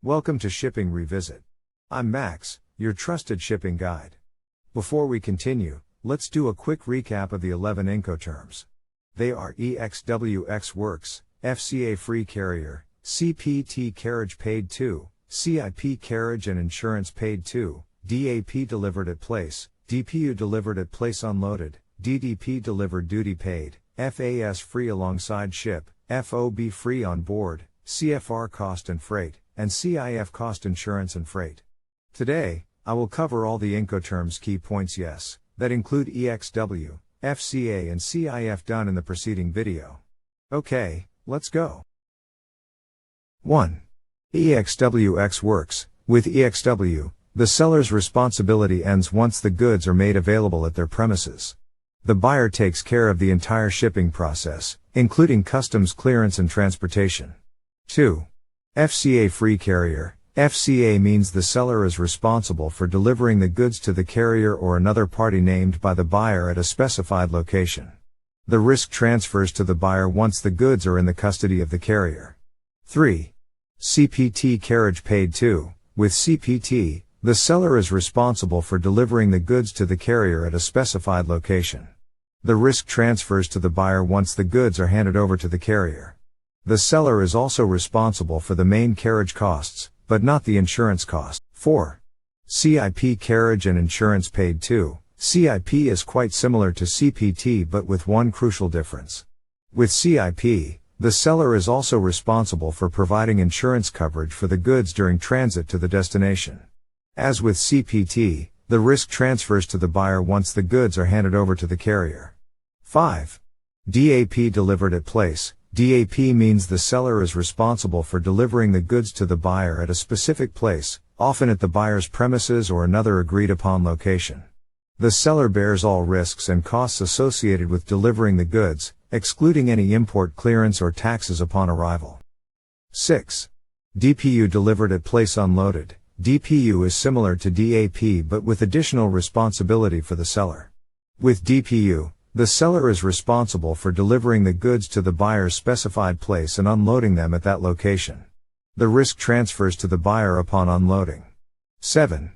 Welcome to Shipping Revisit. I'm Max, your trusted shipping guide. Before we continue, let's do a quick recap of the 11 Incoterms. They are EXWX Works, FCA Free Carrier, CPT Carriage Paid To, CIP Carriage and Insurance Paid To, DAP Delivered at Place, DPU Delivered at Place Unloaded, DDP Delivered Duty Paid, FAS Free Alongside Ship, FOB Free On Board, CFR Cost and Freight, and CIF Cost Insurance and Freight. Today, I will cover all the Incoterms key points that include EXW, FCA and CIF done in the preceding video. Okay, let's go. 1. EXWX Works. With EXW, the seller's responsibility ends once the goods are made available at their premises. The buyer takes care of the entire shipping process, including customs clearance and transportation. 2. FCA Free Carrier. FCA means the seller is responsible for delivering the goods to the carrier or another party named by the buyer at a specified location. The risk transfers to the buyer once the goods are in the custody of the carrier. 3. CPT Carriage Paid To. With CPT, the seller is responsible for delivering the goods to the carrier at a specified location. The risk transfers to the buyer once the goods are handed over to the carrier. The seller is also responsible for the main carriage costs, but not the insurance cost. 4. CIP Carriage and Insurance Paid To. CIP is quite similar to CPT but with one crucial difference. With CIP, the seller is also responsible for providing insurance coverage for the goods during transit to the destination. As with CPT, the risk transfers to the buyer once the goods are handed over to the carrier. 5. DAP Delivered at Place. DAP means the seller is responsible for delivering the goods to the buyer at a specific place, often at the buyer's premises or another agreed upon location. The seller bears all risks and costs associated with delivering the goods, excluding any import clearance or taxes upon arrival. 6. DPU Delivered at Place Unloaded. DPU is similar to DAP but with additional responsibility for the seller. With DPU, the seller is responsible for delivering the goods to the buyer's specified place and unloading them at that location. The risk transfers to the buyer upon unloading. 7.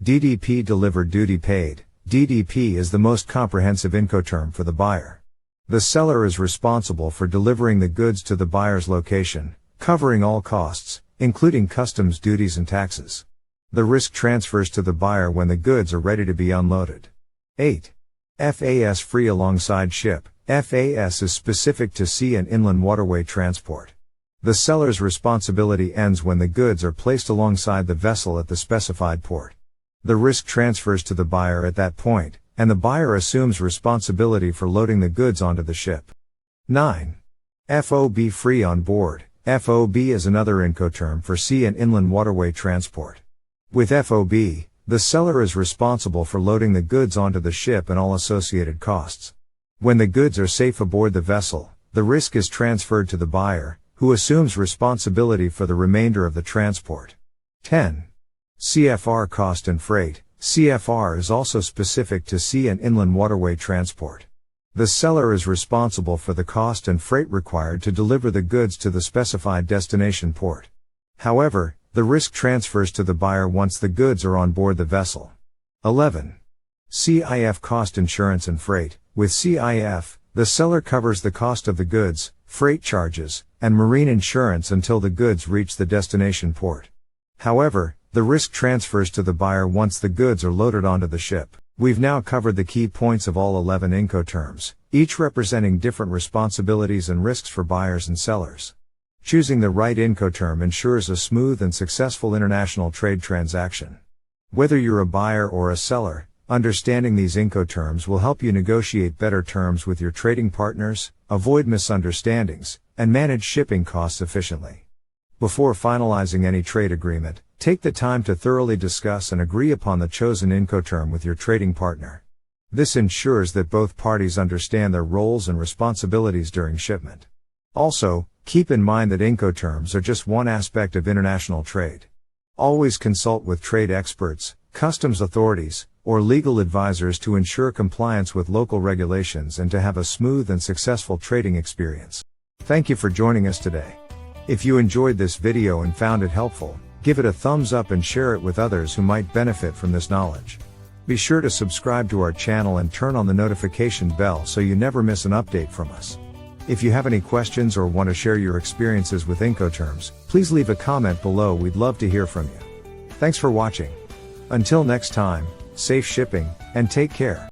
DDP Delivered Duty Paid. DDP is the most comprehensive Incoterm for the buyer. The seller is responsible for delivering the goods to the buyer's location, covering all costs, including customs duties and taxes. The risk transfers to the buyer when the goods are ready to be unloaded. 8. FAS Free Alongside Ship. FAS is specific to sea and inland waterway transport. The seller's responsibility ends when the goods are placed alongside the vessel at the specified port. The risk transfers to the buyer at that point, and the buyer assumes responsibility for loading the goods onto the ship. 9. FOB Free On Board. FOB is another Incoterm for sea and inland waterway transport. With FOB, the seller is responsible for loading the goods onto the ship and all associated costs. When the goods are safe aboard the vessel, the risk is transferred to the buyer, who assumes responsibility for the remainder of the transport. 10. CFR Cost and Freight. CFR is also specific to sea and inland waterway transport. The seller is responsible for the cost and freight required to deliver the goods to the specified destination port. However, the risk transfers to the buyer once the goods are on board the vessel. 11. CIF Cost Insurance and Freight. With CIF, the seller covers the cost of the goods, freight charges, and marine insurance until the goods reach the destination port. However, the risk transfers to the buyer once the goods are loaded onto the ship. We've now covered the key points of all 11 Incoterms, each representing different responsibilities and risks for buyers and sellers. Choosing the right Incoterm ensures a smooth and successful international trade transaction. Whether you're a buyer or a seller, understanding these Incoterms will help you negotiate better terms with your trading partners, avoid misunderstandings, and manage shipping costs efficiently. Before finalizing any trade agreement, take the time to thoroughly discuss and agree upon the chosen Incoterm with your trading partner. This ensures that both parties understand their roles and responsibilities during shipment. Also, keep in mind that Incoterms are just one aspect of international trade. Always consult with trade experts, customs authorities, or legal advisors to ensure compliance with local regulations and to have a smooth and successful trading experience. Thank you for joining us today. If you enjoyed this video and found it helpful, Give it a thumbs up and share it with others who might benefit from this knowledge. Be sure to subscribe to our channel and turn on the notification bell so you never miss an update from us. If you have any questions or want to share your experiences with Incoterms, please leave a comment below. We'd love to hear from you. Thanks for watching. Until next time, safe shipping, and take care.